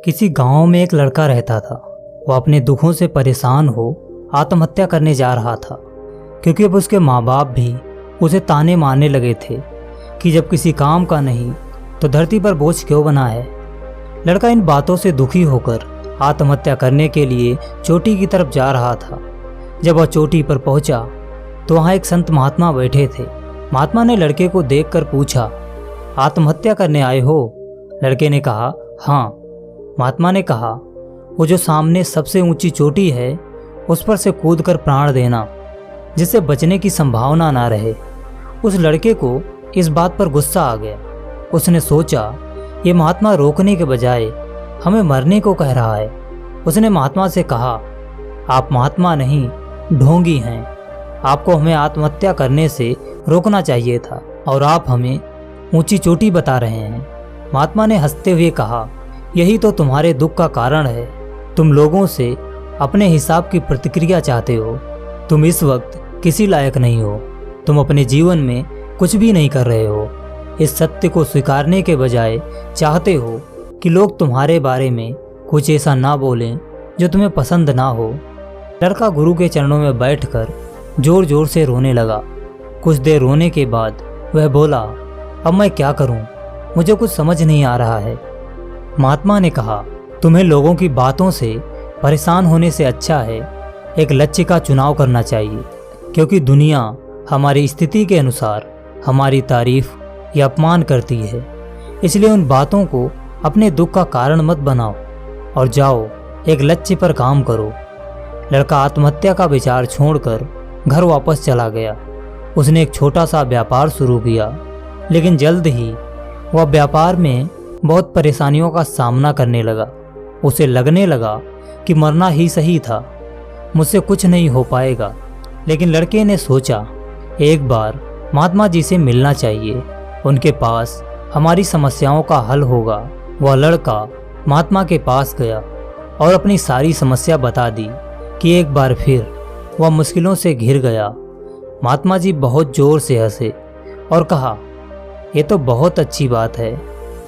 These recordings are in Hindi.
किसी गांव में एक लड़का रहता था। वो अपने दुखों से परेशान हो आत्महत्या करने जा रहा था, क्योंकि अब उसके माँ बाप भी उसे ताने मारने लगे थे कि जब किसी काम का नहीं तो धरती पर बोझ क्यों बना है। लड़का इन बातों से दुखी होकर आत्महत्या करने के लिए चोटी की तरफ जा रहा था। जब वह चोटी पर पहुंचा तो वहाँ एक संत महात्मा बैठे थे। महात्मा ने लड़के को देखकर पूछा, आत्महत्या करने आए हो? लड़के ने कहा, हाँ। महात्मा ने कहा, वो जो सामने सबसे ऊंची चोटी है उस पर से कूदकर प्राण देना, जिससे बचने की संभावना ना रहे। उस लड़के को इस बात पर गुस्सा आ गया। उसने सोचा, ये महात्मा रोकने के बजाय हमें मरने को कह रहा है। उसने महात्मा से कहा, आप महात्मा नहीं, ढोंगी हैं। आपको हमें आत्महत्या करने से रोकना चाहिए था और आप हमें ऊंची चोटी बता रहे हैं। महात्मा ने हंसते हुए कहा, यही तो तुम्हारे दुख का कारण है। तुम लोगों से अपने हिसाब की प्रतिक्रिया चाहते हो। तुम इस वक्त किसी लायक नहीं हो। तुम अपने जीवन में कुछ भी नहीं कर रहे हो। इस सत्य को स्वीकारने के बजाय चाहते हो कि लोग तुम्हारे बारे में कुछ ऐसा ना बोलें जो तुम्हें पसंद ना हो। लड़का गुरु के चरणों में बैठकर जोर जोर से रोने लगा। कुछ देर रोने के बाद वह बोला, अब मैं क्या करूं? मुझे कुछ समझ नहीं आ रहा है। महात्मा ने कहा, तुम्हें लोगों की बातों से परेशान होने से अच्छा है एक लक्ष्य का चुनाव करना चाहिए, क्योंकि दुनिया हमारी स्थिति के अनुसार हमारी तारीफ या अपमान करती है। इसलिए उन बातों को अपने दुख का कारण मत बनाओ और जाओ एक लक्ष्य पर काम करो। लड़का आत्महत्या का विचार छोड़कर घर वापस चला गया। उसने एक छोटा सा व्यापार शुरू किया, लेकिन जल्द ही वह व्यापार में बहुत परेशानियों का सामना करने लगा। उसे लगने लगा कि मरना ही सही था, मुझसे कुछ नहीं हो पाएगा। लेकिन लड़के ने सोचा, एक बार महात्मा जी से मिलना चाहिए, उनके पास हमारी समस्याओं का हल होगा। वह लड़का महात्मा के पास गया और अपनी सारी समस्या बता दी कि एक बार फिर वह मुश्किलों से घिर गया। महात्मा जी बहुत जोर से हंसे और कहा, ये तो बहुत अच्छी बात है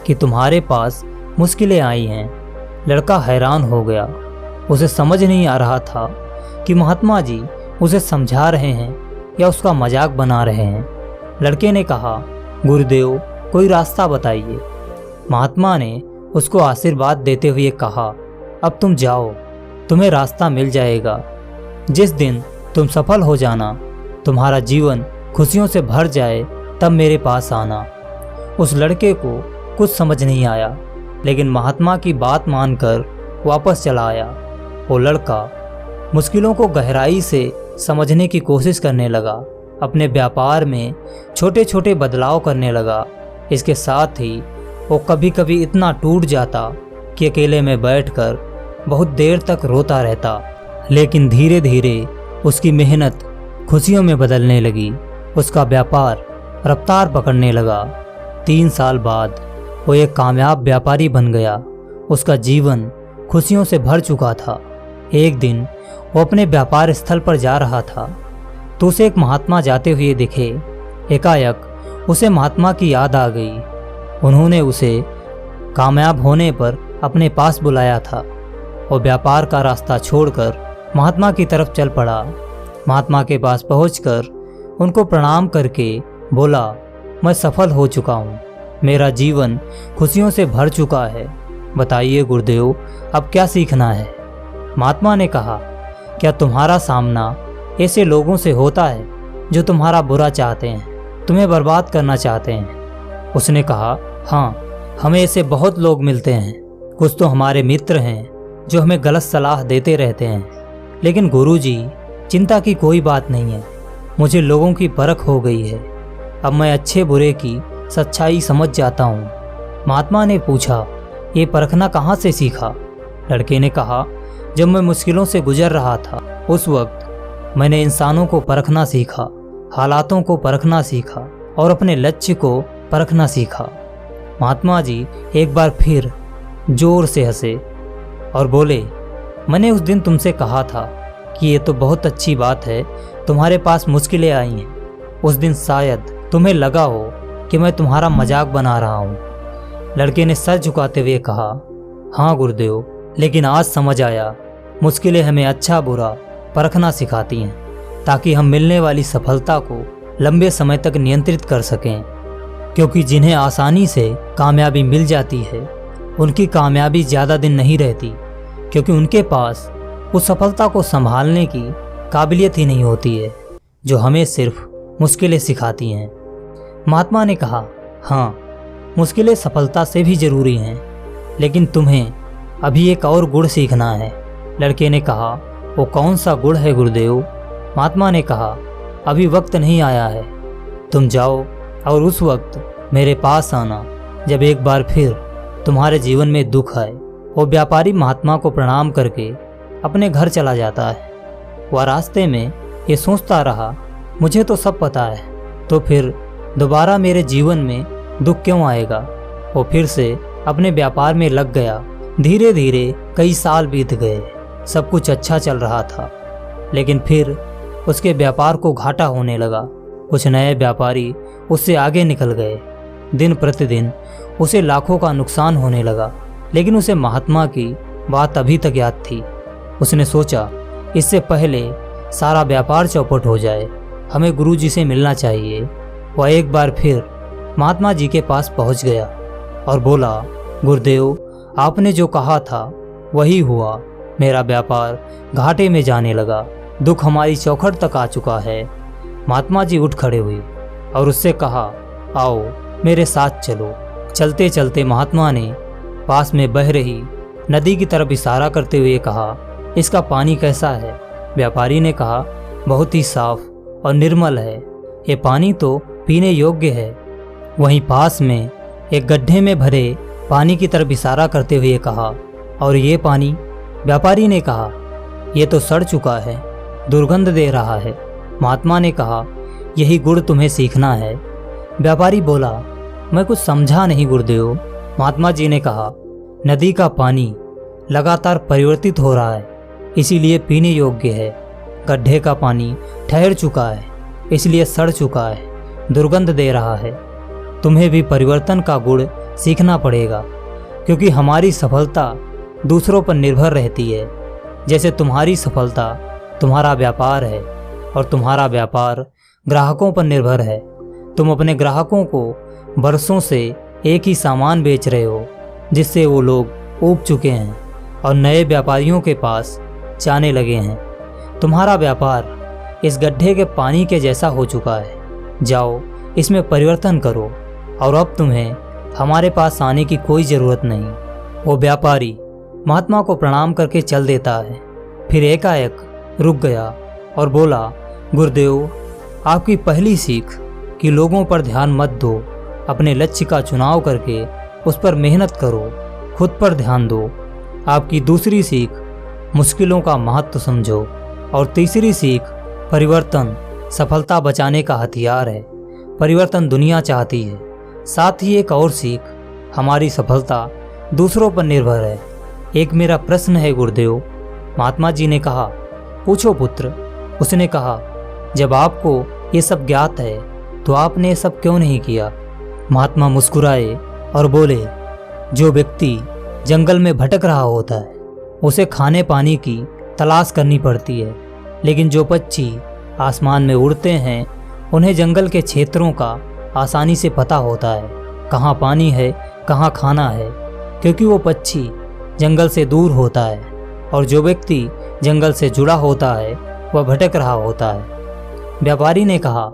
कि तुम्हारे पास मुश्किलें आई हैं। लड़का हैरान हो गया। उसे समझ नहीं आ रहा था कि महात्मा जी उसे समझा रहे हैं या उसका मजाक बना रहे हैं। लड़के ने कहा, गुरुदेव कोई रास्ता बताइए। महात्मा ने उसको आशीर्वाद देते हुए कहा, अब तुम जाओ, तुम्हें रास्ता मिल जाएगा। जिस दिन तुम सफल हो जाना, तुम्हारा जीवन खुशियों से भर जाए, तब मेरे पास आना। उस लड़के को कुछ समझ नहीं आया, लेकिन महात्मा की बात मानकर वापस चला आया। वो लड़का मुश्किलों को गहराई से समझने की कोशिश करने लगा। अपने व्यापार में छोटे छोटे बदलाव करने लगा। इसके साथ ही वो कभी कभी इतना टूट जाता कि अकेले में बैठकर बहुत देर तक रोता रहता। लेकिन धीरे धीरे उसकी मेहनत खुशियों में बदलने लगी। उसका व्यापार रफ्तार पकड़ने लगा। 3 साल बाद वो एक कामयाब व्यापारी बन गया। उसका जीवन खुशियों से भर चुका था। एक दिन वो अपने व्यापार स्थल पर जा रहा था तो उसे एक महात्मा जाते हुए दिखे। एकाएक उसे महात्मा की याद आ गई। उन्होंने उसे कामयाब होने पर अपने पास बुलाया था। वो व्यापार का रास्ता छोड़कर महात्मा की तरफ चल पड़ा। महात्मा के पास पहुंचकर उनको प्रणाम करके बोला, मैं सफल हो चुका हूँ। मेरा जीवन खुशियों से भर चुका है। बताइए गुरुदेव, अब क्या सीखना है? महात्मा ने कहा, क्या तुम्हारा सामना ऐसे लोगों से होता है जो तुम्हारा बुरा चाहते हैं, तुम्हें बर्बाद करना चाहते हैं? उसने कहा, हाँ, हमें ऐसे बहुत लोग मिलते हैं। कुछ तो हमारे मित्र हैं जो हमें गलत सलाह देते रहते हैं। लेकिन गुरुजी, चिंता की कोई बात नहीं है। मुझे लोगों की परख हो गई है। अब मैं अच्छे बुरे की सच्चाई समझ जाता हूँ। महात्मा ने पूछा, ये परखना कहाँ से सीखा? लड़के ने कहा, जब मैं मुश्किलों से गुजर रहा था उस वक्त मैंने इंसानों को परखना सीखा, हालातों को परखना सीखा और अपने लक्ष्य को परखना सीखा। महात्मा जी एक बार फिर जोर से हंसे और बोले, मैंने उस दिन तुमसे कहा था कि ये तो बहुत अच्छी बात है, तुम्हारे पास मुश्किलें आई हैं। उस दिन शायद तुम्हें लगा हो कि मैं तुम्हारा मजाक बना रहा हूँ। लड़के ने सर झुकाते हुए कहा, हाँ गुरुदेव, लेकिन आज समझ आया मुश्किलें हमें अच्छा बुरा परखना सिखाती हैं, ताकि हम मिलने वाली सफलता को लंबे समय तक नियंत्रित कर सकें। क्योंकि जिन्हें आसानी से कामयाबी मिल जाती है उनकी कामयाबी ज़्यादा दिन नहीं रहती, क्योंकि उनके पास उस सफलता को संभालने की काबिलियत ही नहीं होती है, जो हमें सिर्फ मुश्किलें सिखाती हैं। महात्मा ने कहा, हाँ, मुश्किलें सफलता से भी ज़रूरी हैं, लेकिन तुम्हें अभी एक और गुण सीखना है। लड़के ने कहा, वो कौन सा गुण है गुरुदेव? महात्मा ने कहा, अभी वक्त नहीं आया है, तुम जाओ और उस वक्त मेरे पास आना जब एक बार फिर तुम्हारे जीवन में दुख आए। वो व्यापारी महात्मा को प्रणाम करके अपने घर चला जाता है। वह रास्ते में ये सोचता रहा, मुझे तो सब पता है, तो फिर दोबारा मेरे जीवन में दुख क्यों आएगा। वो फिर से अपने व्यापार में लग गया। धीरे धीरे कई साल बीत गए, सब कुछ अच्छा चल रहा था, लेकिन फिर उसके व्यापार को घाटा होने लगा। कुछ नए व्यापारी उससे आगे निकल गए। दिन प्रतिदिन उसे लाखों का नुकसान होने लगा, लेकिन उसे महात्मा की बात अभी तक याद थी। उसने सोचा, इससे पहले सारा व्यापार चौपट हो जाए, हमें गुरुजी से मिलना चाहिए। वह एक बार फिर महात्मा जी के पास पहुंच गया और बोला, गुरुदेव, आपने जो कहा था वही हुआ। मेरा व्यापार घाटे में जाने लगा, दुख हमारी चौखट तक आ चुका है। महात्मा जी उठ खड़े हुए और उससे कहा, आओ मेरे साथ चलो। चलते चलते महात्मा ने पास में बह रही नदी की तरफ इशारा करते हुए कहा, इसका पानी कैसा है? व्यापारी ने कहा, बहुत ही साफ और निर्मल है, ये पानी तो पीने योग्य है। वहीं पास में एक गड्ढे में भरे पानी की तरफ इशारा करते हुए कहा, और ये पानी? व्यापारी ने कहा, ये तो सड़ चुका है, दुर्गंध दे रहा है। महात्मा ने कहा, यही गुण तुम्हें सीखना है। व्यापारी बोला, मैं कुछ समझा नहीं गुरुदेव। महात्मा जी ने कहा, नदी का पानी लगातार परिवर्तित हो रहा है, इसीलिए पीने योग्य है। गड्ढे का पानी ठहर चुका है, इसलिए सड़ चुका है, दुर्गंध दे रहा है। तुम्हें भी परिवर्तन का गुण सीखना पड़ेगा, क्योंकि हमारी सफलता दूसरों पर निर्भर रहती है। जैसे तुम्हारी सफलता तुम्हारा व्यापार है और तुम्हारा व्यापार ग्राहकों पर निर्भर है। तुम अपने ग्राहकों को बरसों से एक ही सामान बेच रहे हो, जिससे वो लोग ऊब चुके हैं और नए व्यापारियों के पास जाने लगे हैं। तुम्हारा व्यापार इस गड्ढे के पानी के जैसा हो चुका है। जाओ, इसमें परिवर्तन करो, और अब तुम्हें हमारे पास आने की कोई ज़रूरत नहीं। वो व्यापारी महात्मा को प्रणाम करके चल देता है, फिर एकाएक रुक गया और बोला, गुरुदेव, आपकी पहली सीख कि लोगों पर ध्यान मत दो, अपने लक्ष्य का चुनाव करके उस पर मेहनत करो, खुद पर ध्यान दो। आपकी दूसरी सीख, मुश्किलों का महत्व समझो, और तीसरी सीख, परिवर्तन सफलता बचाने का हथियार है। परिवर्तन दुनिया चाहती है। साथ ही एक और सीख, हमारी सफलता दूसरों पर निर्भर है। एक मेरा प्रश्न है गुरुदेव। महात्मा जी ने कहा, पूछो पुत्र। उसने कहा, जब आपको ये सब ज्ञात है तो आपने ये सब क्यों नहीं किया? महात्मा मुस्कुराए और बोले, जो व्यक्ति जंगल में भटक रहा होता है उसे खाने पानी की तलाश करनी पड़ती है, लेकिन जो पक्षी आसमान में उड़ते हैं उन्हें जंगल के क्षेत्रों का आसानी से पता होता है, कहाँ पानी है, कहाँ खाना है, क्योंकि वो पक्षी जंगल से दूर होता है, और जो व्यक्ति जंगल से जुड़ा होता है वह भटक रहा होता है। व्यापारी ने कहा,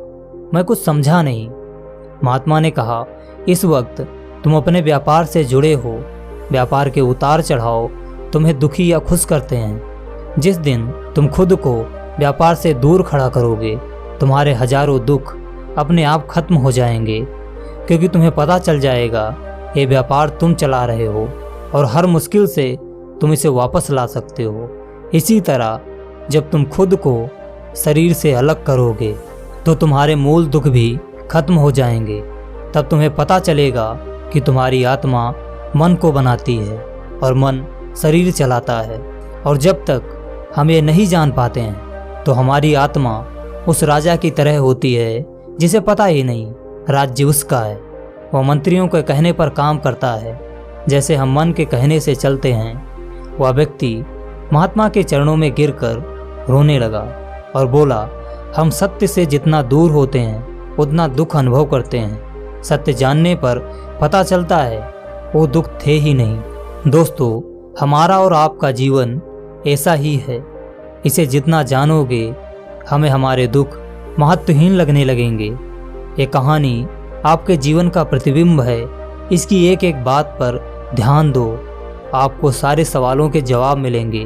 मैं कुछ समझा नहीं। महात्मा ने कहा, इस वक्त तुम अपने व्यापार से जुड़े हो। व्यापार के उतार चढ़ाव तुम्हें दुखी या खुश करते हैं। जिस दिन तुम खुद को व्यापार से दूर खड़ा करोगे, तुम्हारे हजारों दुख अपने आप खत्म हो जाएंगे, क्योंकि तुम्हें पता चल जाएगा ये व्यापार तुम चला रहे हो और हर मुश्किल से तुम इसे वापस ला सकते हो। इसी तरह जब तुम खुद को शरीर से अलग करोगे तो तुम्हारे मूल दुख भी खत्म हो जाएंगे। तब तुम्हें पता चलेगा कि तुम्हारी आत्मा मन को बनाती है और मन शरीर चलाता है। और जब तक हम ये नहीं जान पाते हैं तो हमारी आत्मा उस राजा की तरह होती है जिसे पता ही नहीं राज्य उसका है। वह मंत्रियों के कहने पर काम करता है जैसे हम मन के कहने से चलते हैं। वह व्यक्ति महात्मा के चरणों में गिरकर रोने लगा और बोला, हम सत्य से जितना दूर होते हैं उतना दुख अनुभव करते हैं। सत्य जानने पर पता चलता है वो दुख थे ही नहीं। दोस्तों, हमारा और आपका जीवन ऐसा ही है। इसे जितना जानोगे हमें हमारे दुख महत्वहीन लगने लगेंगे। ये कहानी आपके जीवन का प्रतिबिंब है। इसकी एक एक बात पर ध्यान दो, आपको सारे सवालों के जवाब मिलेंगे।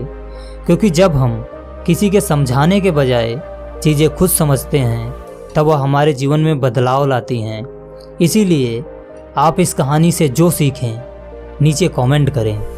क्योंकि जब हम किसी के समझाने के बजाय चीज़ें खुद समझते हैं तब वह हमारे जीवन में बदलाव लाती हैं। इसीलिए आप इस कहानी से जो सीखें नीचे कमेंट करें।